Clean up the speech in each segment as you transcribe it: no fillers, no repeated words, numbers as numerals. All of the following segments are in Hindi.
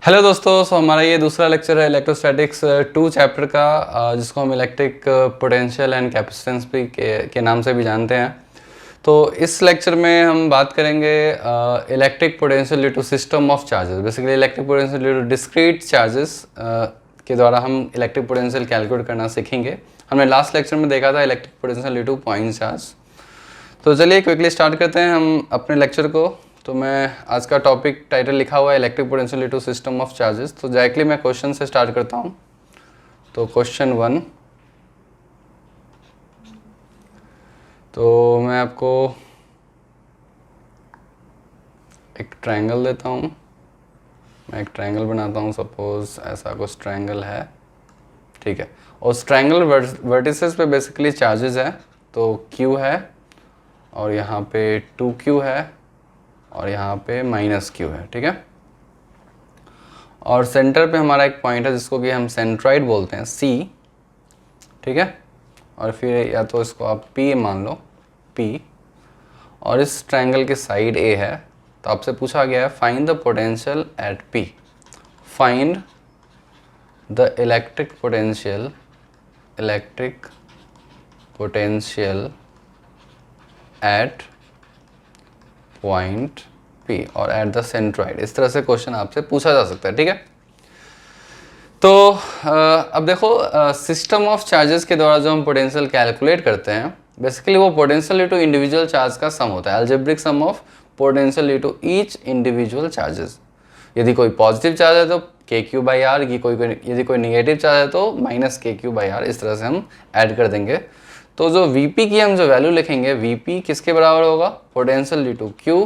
हेलो दोस्तों, सो हमारा ये दूसरा लेक्चर है इलेक्ट्रोस्टैटिक्स 2 चैप्टर का, जिसको हम इलेक्ट्रिक पोटेंशियल एंड कैपेसिटेंस भी के नाम से भी जानते हैं। तो इस लेक्चर में हम बात करेंगे electric potential due to system of charges. Basically electric potential due to discrete charges के द्वारा हम इलेक्ट्रिक पोटेंशियल कैलकुलेट करना सीखेंगे। हमने लास्ट लेक्चर में देखा था electric potential due two point charge. तो चलिए क्विकली स्टार्ट करते हैं हम अपने लेक्चर को। तो मैं आज का टॉपिक टाइटल लिखा हुआ है electric potential due to system of charges. तो डायरेक्टली मैं क्वेश्चन से स्टार्ट करता हूँ। तो क्वेश्चन 1, तो मैं आपको एक ट्रायंगल देता हूँ। मैं एक ट्रायंगल बनाता हूँ, सपोज ऐसा कुछ ट्रायंगल है, ठीक है। और उस ट्रायंगल वर्टिसेस पे बेसिकली चार्जेस है। तो Q है और यहाँ पे 2Q है और यहाँ पे -Q है, ठीक है। और सेंटर पे हमारा एक पॉइंट है जिसको कि हम सेंट्रॉइड बोलते हैं, C, ठीक है। और फिर या तो इसको आप P मान लो, P। और इस ट्रायंगल की साइड A है। तो आपसे पूछा गया है find the potential at P, find the electric potential at point P और एट द सेंट्रॉइड। इस तरह से क्वेश्चन आपसे पूछा जा सकता है, ठीक है। तो अब देखो, सिस्टम ऑफ चार्जेस के द्वारा जो हम पोटेंशियल कैलकुलेट करते हैं, बेसिकली वो potential due to individual charge का सम होता है, algebraic sum of potential due to each individual charges. यदि कोई पॉजिटिव चार्ज है तो KQ/R, यदि कोई निगेटिव चार्ज है तो -KQ/R। इस तरह से हम ऐड कर देंगे। तो जो Vp की हम जो वैल्यू लिखेंगे, Vp किसके बराबर होगा? Potential due to Q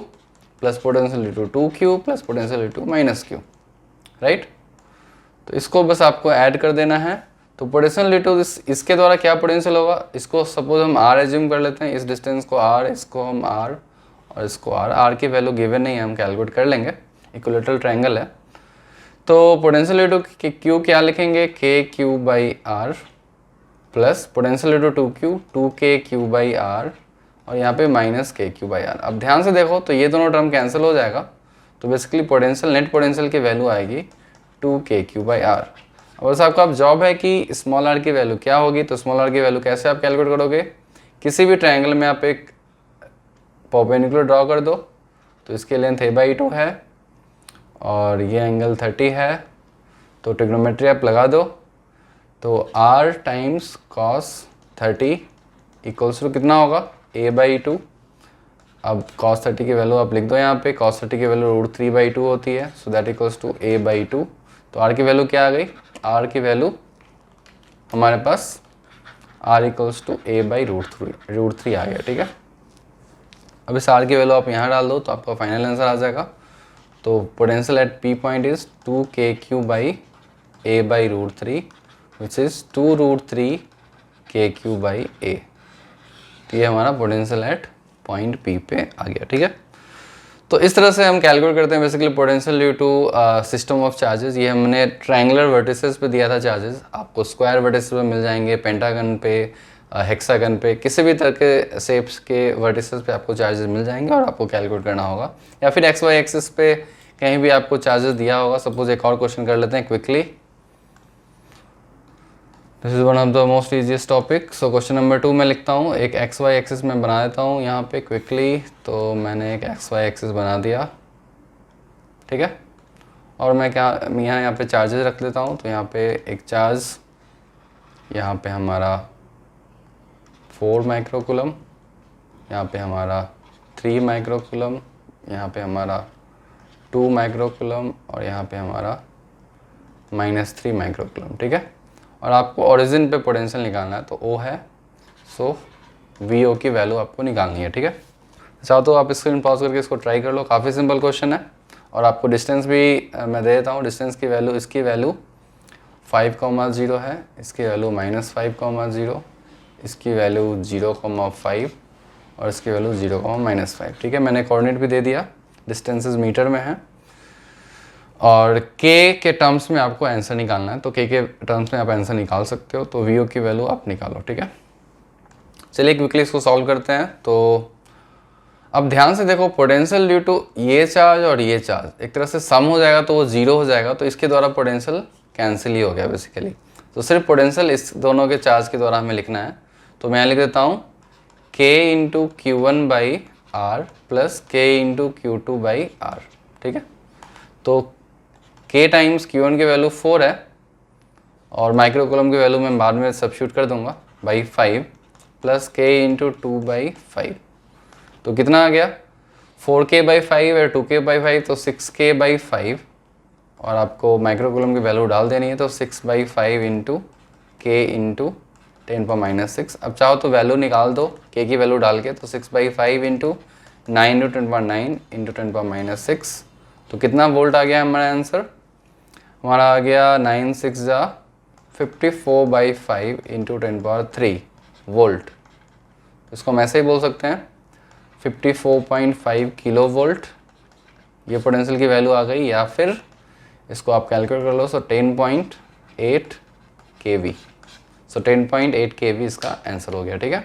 plus potential due to 2Q plus potential due to -Q, right. तो इसको बस आपको ऐड कर देना है। तो पोटेंशियल ड्यू टू इसके द्वारा क्या पोटेंशियल होगा, इसको सपोज हम R एज्यूम कर लेते हैं, इस डिस्टेंस को R, इसको हम R और इसको R की वैल्यू गिवन नहीं है, हम कैलकुलेट कर लेंगे, इक्विलेटरल ट्रायंगल है। तो पोटेंशियल ड्यू टू Q क्या लिखेंगे, KQ/R plus potential due to 2Q 2KQ/R और यहाँ पे -KQ/R। अब ध्यान से देखो तो ये दोनों टर्म कैंसिल हो जाएगा। तो बेसिकली पोटेंशियल, नेट पोटेंशियल की वैल्यू आएगी 2KQ/R। अब बस आपका जॉब है कि स्मॉल r की वैल्यू क्या होगी। तो स्मॉल r की वैल्यू कैसे आप कैलकुलेट करोगे, किसी भी ट्रायंगल में आप एक परपेंडिकुलर ड्रॉ कर दो। तो इसकी लेंथ a/2 है और ये एंगल 30 है। तो ट्रिग्नोमेट्री आप लगा दो। तो r times cos 30 equals to कितना होगा, a/2। अब cos 30 की वैल्यू आप लिख दो यहाँ पे। cos 30 की वैल्यू √3/2 होती है, so that equals to a/2। तो r की वैल्यू क्या आ गई, r की वैल्यू हमारे पास r इक्वल्स टू a/√3 आ गया, ठीक है। अब इस r की वैल्यू आप यहाँ डाल दो तो आपका फाइनल आंसर आ जाएगा। तो potential at P point is 2KQ/A/√3 which is 2√3KQ/A। तो ये हमारा पोटेंशियल एट पॉइंट P पे आ गया, ठीक है। तो इस तरह से हम कैलकुलेट करते हैं basically potential due to system of charges. ये हमने ट्रायंगुलर वर्टिसेस पे दिया था चार्जेस, आपको स्क्वायर वर्टिसेस पे मिल जाएंगे, पेंटागन पे, हेक्सागन पे, किसी भी तरह के शेप्स के वर्टिसेस पे आपको चार्जेस मिल जाएंगे और आपको कैलकुलेट करना होगा। या फिर XY एक्सिस पे कहीं भी आपको चार्जेस दिया होगा। सपोज एक और क्वेश्चन कर लेते हैं quickly. This is one of the most easiest topic. So question number 2 मैं लिखता हूँ, एक XY एक्सिस में बना देता हूँ यहाँ पे क्विकली। तो मैंने एक XY एक्सिस बना दिया, ठीक है। और मैं यहाँ पे चार्जेस रख लेता हूँ। तो यहाँ पे एक चार्ज, यहाँ पे हमारा 4 माइक्रोकूलम, यहाँ पे हमारा 3 माइक्रोकूलम, यहाँ पे हमारा 2 माइक्रोकूलम और यहाँ पे हमारा -3 माइक्रोकूलम, ठीक है। और आपको ओरिजिन पे पोटेंशियल निकालना है। तो O है, सो VO की वैल्यू आपको निकालनी है, ठीक है। चाहो तो आप स्क्रीन पॉज करके इसको ट्राई कर लो, काफ़ी सिंपल क्वेश्चन है। और आपको डिस्टेंस भी मैं दे देता हूँ। डिस्टेंस की वैल्यू, इसकी वैल्यू 5,0 है, इसकी वैल्यू -5,0, इसकी वैल्यू 0,5 और इसकी वैल्यू 0,-5, ठीक है। मैंने कोऑर्डिनेट भी दे दिया, डिस्टेंसेस मीटर में है। और K के टर्म्स में आपको आंसर निकालना है। तो K के टर्म्स में आप आंसर निकाल सकते हो। तो VO की वैल्यू आप निकालो, ठीक है। चलिए क्विकली इसको सॉल्व करते हैं। तो अब ध्यान से देखो, पोटेंशियल ड्यू टू ये चार्ज और ये चार्ज एक तरह से सम हो जाएगा तो वो जीरो हो जाएगा, तो इसके द्वारा पोटेंशियल कैंसिल ही हो गया बेसिकली। तो सिर्फ पोटेंशियल इस दोनों के चार्ज के द्वारा हमें लिखना है। तो मैं लिख देता हूँ k into Q one by R plus K into Q two by R. ठीक है, तो k टाइम्स क्यू वन की वैल्यू 4 है और माइक्रो कूलम की वैल्यू मैं बाद में सब्स्टिट्यूट कर दूंगा by 5 plus k into 2 by 5। तो कितना आ गया 4k बाई 5 और 2k बाई 5, तो 6k बाई 5 और आपको माइक्रो कूलम की वैल्यू डाल देनी है, तो 6 बाई 5 इंटू के इंटू 10⁻⁶। अब चाहो तो वैल्यू निकाल दो k की वैल्यू डाल के, तो 6 बाई 5 इंटू 9 इंटू 10⁻9 इंटू 10⁻⁶। तो कितना वोल्ट आ गया हमारा आंसर? हमारा आ गया 9 6 जा 54 बाई 5 इंटू 10⁻³ वोल्ट। इसको हम ऐसे ही बोल सकते हैं 54.5 किलो वोल्ट, ये पोटेंशियल की वैल्यू आ गई। या फिर इसको आप कैलकुलेट कर लो, सो 10.8 kV। सो 10.8 kV इसका आंसर हो गया। ठीक है,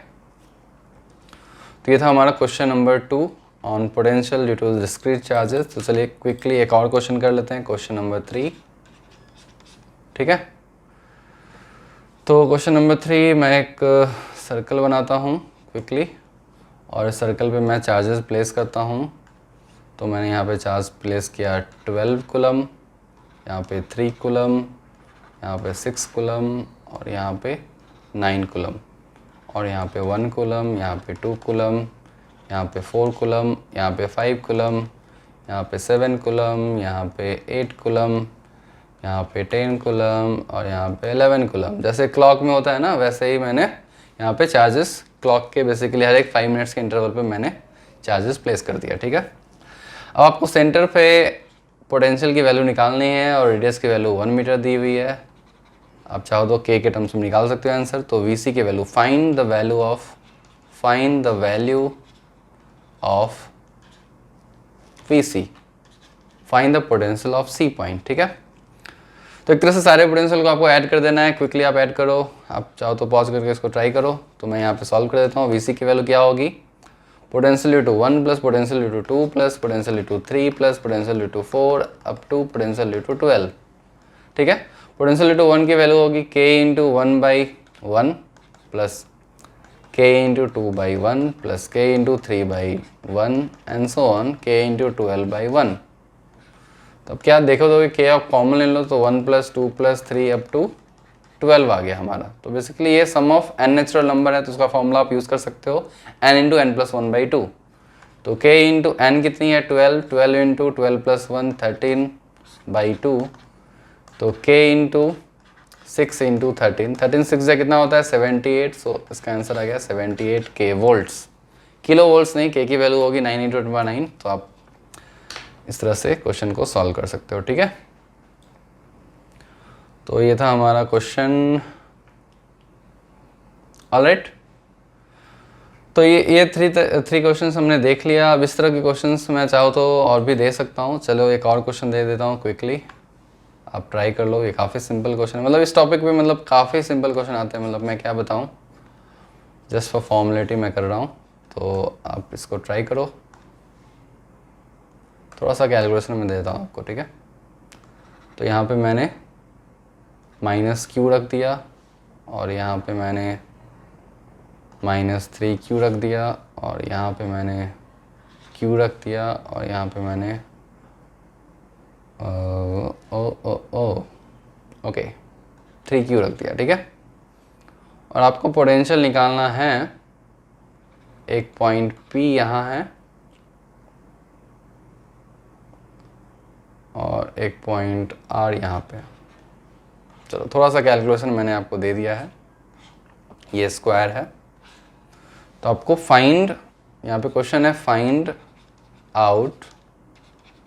तो ये था हमारा question number 2 on potential due to discrete charges. तो चलिए क्विकली एक और क्वेश्चन कर लेते हैं, क्वेश्चन नंबर 3। ठीक है, तो क्वेश्चन नंबर 3 मैं एक सर्कल बनाता हूँ क्विकली, और इस सर्कल पे मैं चार्जेस प्लेस करता हूँ। तो मैंने यहाँ पे चार्ज प्लेस किया 12 कूलम, यहाँ पे 3 कूलम, यहाँ पे 6 कूलम और यहाँ पे 9 कूलम, और यहाँ पे 1 कूलम, यहाँ पे 2 कूलम, यहाँ पे 4 कूलम, यहाँ पे 5 कूलम, यहाँ पे 7 कूलम, यहाँ पे 8 कूलम, यहाँ पे 10 कूलम और यहाँ पे 11 कूलम। जैसे क्लॉक में होता है ना, वैसे ही मैंने यहाँ पे चार्जेस क्लॉक के बेसिकली हर एक 5 मिनट्स के इंटरवल पे मैंने चार्जेस प्लेस कर दिया। ठीक है, अब आपको सेंटर पे पोटेंशियल की वैल्यू निकालनी है और रेडियस की वैल्यू 1 मीटर दी हुई है। आप चाहो तो k के टर्म्स में निकाल सकते हो आंसर। तो vc की value, find the value of vc, find the potential of c point. ठीक है, तो एक तरह से सारे पोटेंशियल को आपको ऐड कर देना है। क्विकली आप ऐड करो, आप चाहो तो पॉज करके इसको ट्राई करो। तो मैं यहाँ पे सॉल्व कर देता हूँ। vc की वैल्यू क्या होगी? Potential due to 1 plus potential due to 2 plus potential due to 3 plus potential due to 4 up to potential due to 12। ठीक है, पोटेंशियल ड्यू टू 1 की वैल्यू होगी k into 1 by 1 plus k into 2 by 1 plus k into 3 by 1 and so on k into 12 by 1। तो अब क्या देखो तो k आप कॉमन ले लो, तो 1 प्लस 2 प्लस 3 अप टू 12 आ गया हमारा। तो बेसिकली ये सम ऑफ n नेचुरल नंबर है, तो उसका फॉर्मूला आप यूज़ कर सकते हो n into n plus 1 by 2। तो k इंटू n कितनी है? 12, 12 इंटू 12 प्लस 1 13 बाई 2। तो k इंटू 6 इंटू 13, 13 6 से कितना होता है? 78। सो इसका आंसर आ गया 78 k वोल्ट्स, किलो वोल्ट्स नहीं, k की वैल्यू होगी 9 इंटू 10⁻9। तो आप इस तरह से क्वेश्चन को सॉल्व कर सकते हो। ठीक है, तो ये था हमारा क्वेश्चन। ऑलराइट, तो ये थ्री क्वेश्चंस हमने देख लिया। अब इस तरह के क्वेश्चंस मैं चाहो तो और भी दे सकता हूँ। चलो एक और क्वेश्चन दे देता हूँ क्विकली, आप ट्राई कर लो। ये काफ़ी सिंपल क्वेश्चन है, मतलब इस टॉपिक पे मतलब काफ़ी सिंपल क्वेश्चन आते हैं, मतलब मैं क्या बताऊँ, जस्ट फॉर फॉर्मेलिटी मैं कर रहा हूँ। तो आप इसको ट्राई करो, थोड़ा सा कैलकुलेशन में देता हूँ आपको। ठीक है, तो यहाँ पे मैंने -q रख दिया और यहाँ पे मैंने -3q रख दिया और यहाँ पे मैंने q रख दिया और यहाँ पे मैंने ओके 3q रख दिया। ठीक है, और आपको पोटेंशियल निकालना है। एक पॉइंट P यहाँ है और एक पॉइंट R यहाँ पे। चलो थोड़ा सा कैलकुलेशन मैंने आपको दे दिया है, ये स्क्वायर है। तो आपको फाइंड, यहाँ पे क्वेश्चन है find out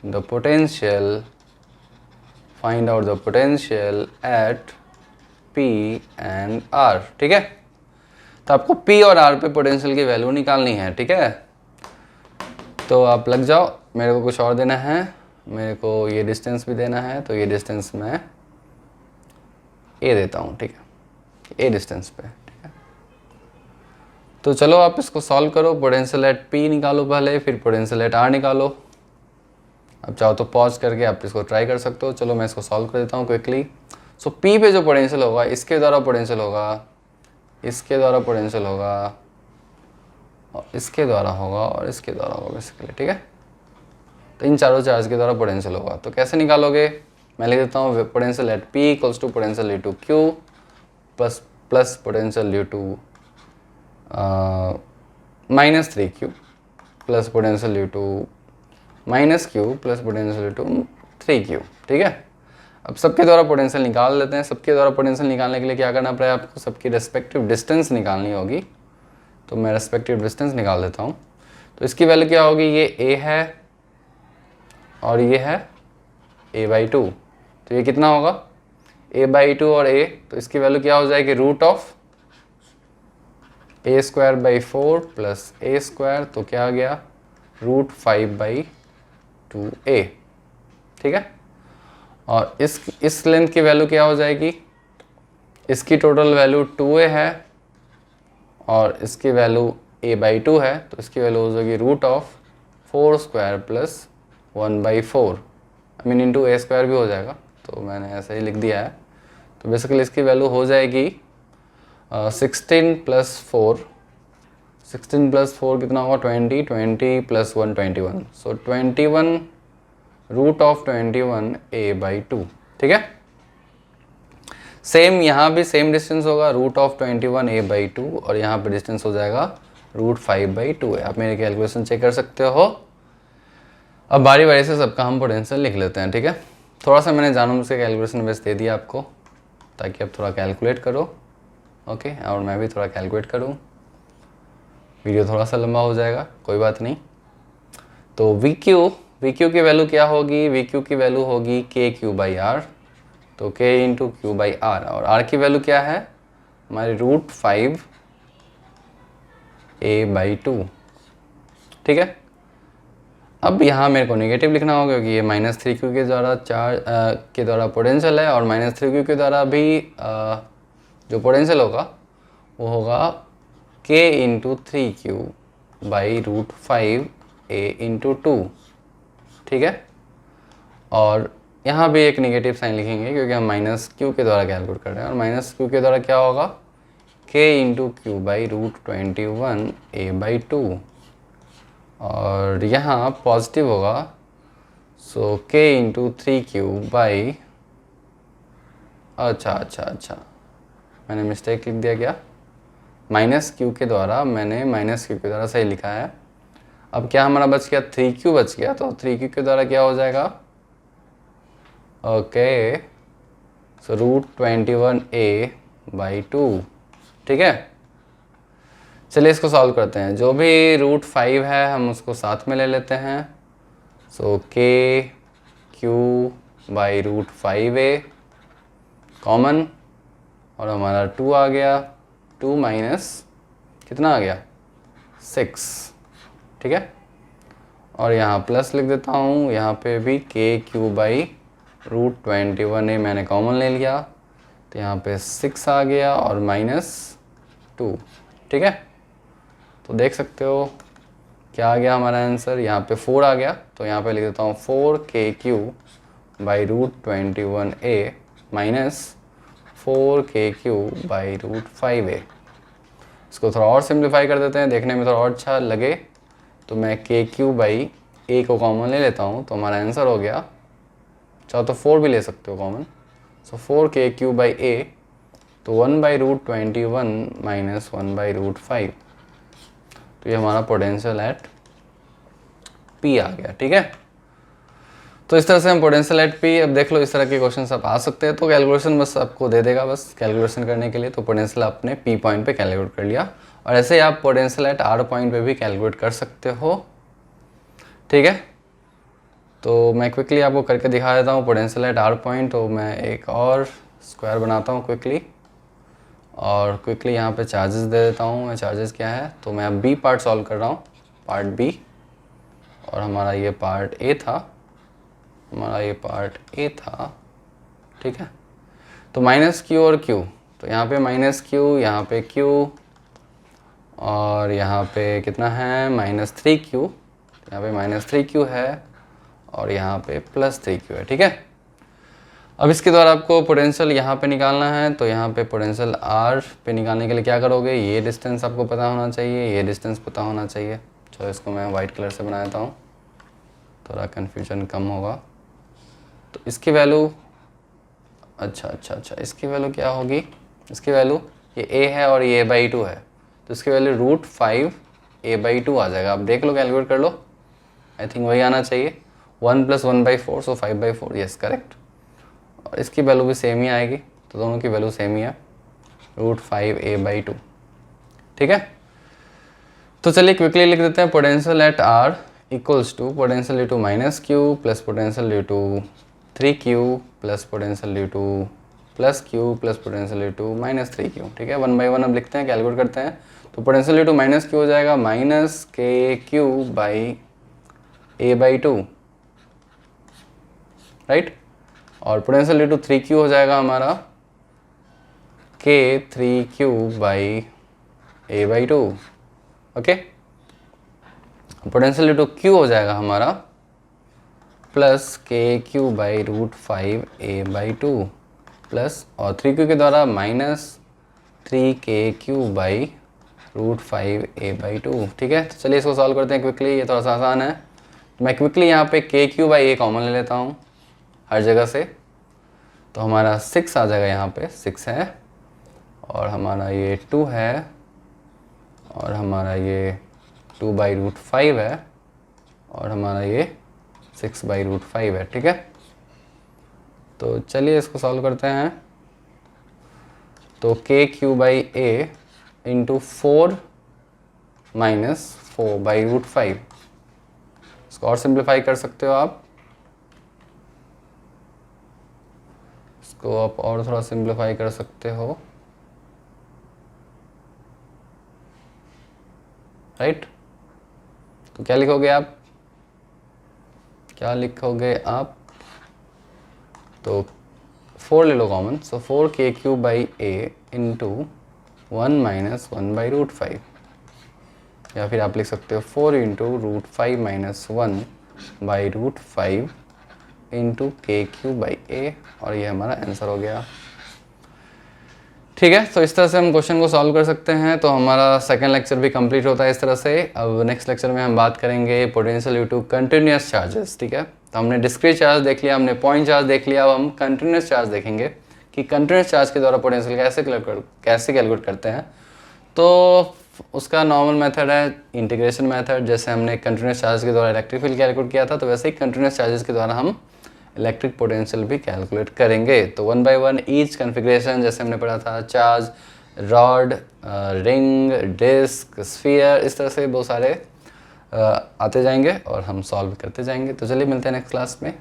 the potential, find out the potential at P and R। ठीक है, तो आपको P और R पे पोटेंशियल की वैल्यू निकालनी है। ठीक है, तो आप लग जाओ। मेरे को कुछ और देना है, मेरे को ये डिस्टेंस भी देना है। तो ये डिस्टेंस मैं A देता हूँ। ठीक है, A डिस्टेंस पे। ठीक है, तो चलो आप इसको सॉल्व करो, पोटेंशियल एट P निकालो पहले, फिर पोटेंशियल एट R निकालो। अब चाहो तो पॉज करके आप इसको ट्राई कर सकते हो। चलो मैं इसको सॉल्व कर देता हूँ क्विकली। सो P पे जो पोटेंशियल होगा इसके द्वारा पोटेंशियल होगा, इसके द्वारा पोटेंशियल होगा, और इसके द्वारा होगा, और इसके द्वारा होगा बेसिकली, ठीक है। तो इन चारों चार्ज के द्वारा पोटेंशियल होगा। तो कैसे निकालोगे, मैं लिख देता हूँ potential at P equals to potential due to Q plus potential due to -3Q plus potential due to -Q plus potential due to 3Q, ठीक है। अब सबके द्वारा पोटेंशियल निकाल लेते हैं। सबके द्वारा पोटेंशियल निकालने के लिए क्या करना पड़ेगा आपको, सबकी रेस्पेक्टिव डिस्टेंस निकालनी होगी। तो मैं रेस्पेक्टिव डिस्टेंस निकाल देता हूँ। तो इसकी वैल्यू क्या होगी, ये A है और ये है A/2। तो ये कितना होगा, A/2 और A, तो इसकी वैल्यू क्या हो जाएगी, root of A² plus A², तो क्या आ गया, √5/2A, ठीक है। और इस लेंथ की वैल्यू क्या हो जाएगी, इसकी टोटल वैल्यू 2A है और इसकी वैल्यू A/2 है, तो इसकी वैल्यू हो जाएगी √4² plus 1/4, I mean into A² भी हो जाएगा, तो मैंने ऐसे ही लिख दिया है। तो बेसिकली इसकी वैल्यू हो जाएगी 16 प्लस 4 कितना होगा, 20 प्लस 1 21, सो 21 √21 A/2, ठीक है। सेम यहाँ भी सेम डिस्टेंस होगा, √21 A/2, और यहाँ पे डिस्टेंस हो जाएगा √5/2A। आप मेरी कैलकुलेशन चेक कर सकते हो। अब बारी बारी से सबका हम पोटेंशियल लिख लेते हैं, ठीक है। थोड़ा सा मैंने जानबूझ से कैलकुलेशन बेस दे दिया आपको, ताकि आप थोड़ा कैलकुलेट करो, ओके, और मैं भी थोड़ा कैलकुलेट करूँ। वीडियो थोड़ा सा लंबा हो जाएगा, कोई बात नहीं। तो VQ की वैल्यू क्या होगी, VQ की वैल्यू होगी KQ/R, तो K इंटू Q/R, और R की वैल्यू क्या है हमारी, √5 A/2, ठीक है। अब यहाँ मेरे को नेगेटिव लिखना होगा क्योंकि ये -3Q के द्वारा के द्वारा पोटेंशियल है, और -3Q के द्वारा भी जो पोटेंशियल होगा वो होगा K इंटू 3Q/√5A/2, ठीक है। और यहाँ भी एक नेगेटिव साइन लिखेंगे क्योंकि हम -Q के द्वारा कैलकुलेट कर रहे हैं, और -Q के द्वारा क्या होगा, K इंटू Q/√21 A/2, और यहाँ पॉजिटिव होगा, सो K इंटू 3Q/ अच्छा मैंने मिस्टेक लिख दिया क्या, -Q के द्वारा, मैंने -Q के द्वारा सही लिखा है। अब क्या हमारा बच गया, 3Q बच गया, तो 3Q के द्वारा क्या हो जाएगा, ओके, सो √21 A/2, ठीक है। चलिए इसको सॉल्व करते हैं। जो भी √5 है हम उसको साथ में ले लेते हैं, सो KQ/√5A कॉमन, और हमारा 2 आ गया, 2 माइनस कितना आ गया, 6, ठीक है। और यहाँ प्लस लिख देता हूँ, यहाँ पे भी KQ/√21A मैंने कॉमन ले लिया, तो यहाँ पे 6 आ गया और -2, ठीक है। तो देख सकते हो क्या आ गया हमारा आंसर, यहाँ पे 4 आ गया, तो यहाँ पे लिख देता हूँ 4KQ/√21A माइनस 4KQ/√5A। इसको थोड़ा और सिंप्लीफाई कर देते हैं, देखने में थोड़ा और अच्छा लगे, तो मैं KQ/A को कॉमन ले लेता हूँ, तो हमारा आंसर हो गया, चाहो तो 4 भी ले सकते हो कॉमन, सो 4KQ/A, तो 1/√21 माइनस 1/√5, तो ये हमारा पोटेंशियल एट P आ गया, ठीक है। तो इस तरह से हम पोटेंशियल एट P, अब देख लो इस तरह के क्वेश्चन आप आ सकते हैं, तो कैलकुलेशन बस आपको दे देगा, बस कैलकुलेशन करने के लिए। तो पोटेंशियल आपने P पॉइंट पे कैलकुलेट कर लिया, और ऐसे ही आप पोटेंशियल एट R पॉइंट पे भी कैलकुलेट कर सकते हो, ठीक है। तो मैं क्विकली आपको करके दिखा देता हूँ पोटेंशियल एट R पॉइंट। तो मैं एक और स्क्वायर बनाता हूँ क्विकली, और क्विकली यहाँ पे चार्जेस दे देता हूँ मैं। चार्जेस क्या है, तो मैं अब B पार्ट सॉल्व कर रहा हूँ, पार्ट B, और हमारा ये पार्ट A था, ठीक है। तो -Q और Q, तो यहाँ पे -Q, यहाँ पे Q, और यहाँ पे कितना है -3Q, यहाँ पे -3Q है और यहाँ पे +3Q है, ठीक है। अब इसके द्वारा आपको पोटेंशियल यहाँ पे निकालना है, तो यहाँ पे पोटेंशियल R पे निकालने के लिए क्या करोगे, ये डिस्टेंस आपको पता होना चाहिए, ये डिस्टेंस पता होना चाहिए। चलो इसको मैं वाइट कलर से बना देता हूँ, थोड़ा कन्फ्यूजन कम होगा। तो इसकी वैल्यू अच्छा इसकी वैल्यू क्या होगी, इसकी वैल्यू ये A है और ये A/2 है, तो इसकी वैल्यू √5 A/2 आ जाएगा। आप देख लो, कैलकुलेट कर लो, आई थिंक वही आना चाहिए। 1 + 1/4 सो 5/4, यस करेक्ट। और इसकी वैल्यू भी सेम ही आएगी, तो दोनों की वैल्यू सेम ही है, √5 A/2, ठीक है। तो चलिए क्विकली लिख देते हैं, potential at R equals to potential due to -Q plus potential due to 3Q plus potential due to +Q plus potential due to -3Q, ठीक है। 1 बाय 1 अब लिखते हैं, कैलकुलेट करते हैं। तो पोटेंशियल ड्यू टू -Q हो जाएगा -KQ/A/2, राइट। और पोटेंशियल ड्यू टू 3Q हो जाएगा हमारा K3Q/A/2, okay. Potential due to Q हो जाएगा हमारा +KQ/√5A/2 प्लस, और 3Q के द्वारा -3KQ/√5A/2, ठीक है। तो चलिए इसको सॉल्व करते हैं क्विकली, ये थोड़ा सा आसान है। मैं क्विकली यहाँ पे KQ/A कॉमन ले लेता हूँ हर जगह से, तो हमारा 6 आ जाएगा, यहाँ पे 6 है, और हमारा ये 2 है, और हमारा ये 2/√5 है, और हमारा ये 6/√5 है, ठीक है। तो चलिए इसको सॉल्व करते हैं। तो KQ/A इंटू 4 - 4/√5, इसको और सिंप्लीफाई कर सकते हो आप, इसको आप और थोड़ा सिंप्लीफाई कर सकते हो, राइट। तो क्या लिखोगे आप, क्या लिखोगे आप, तो 4 ले लो कॉमन, सो 4KQ/A इंटू 1 - 1/√5, या फिर आप लिख सकते हो 4 इंटू √5 - 1/√5 इंटू KQ/A, और ये हमारा आंसर हो गया, ठीक है। तो इस तरह से हम क्वेश्चन को सॉल्व कर सकते हैं। तो हमारा सेकंड लेक्चर भी कंप्लीट होता है इस तरह से। अब नेक्स्ट लेक्चर में हम बात करेंगे potential due to continuous charges, ठीक है। तो हमने डिस्क्रीट चार्ज देख लिया, हमने पॉइंट चार्ज देख लिया, अब हम कंटिन्यूअस चार्ज देखेंगे कि कंटिन्यूअस चार्ज के द्वारा पोटेंशियल कैसे कैलकुलेट करते हैं। तो उसका नॉर्मल मेथड है इंटीग्रेशन मेथड, जैसे हमने कंटिन्यूअस चार्ज के द्वारा इलेक्ट्रिक फील्ड कैलकुलेट किया था, तो वैसे ही कंटिन्यूअस चार्जेस के द्वारा हम इलेक्ट्रिक पोटेंशियल भी कैलकुलेट करेंगे। तो 1 बाय 1 ईच कन्फिग्रेशन, जैसे हमने पढ़ा था charge, rod, ring, disc, sphere, इस तरह से बहुत सारे आते जाएंगे और हम सॉल्व करते जाएंगे। तो चलिए मिलते हैं नेक्स्ट क्लास में।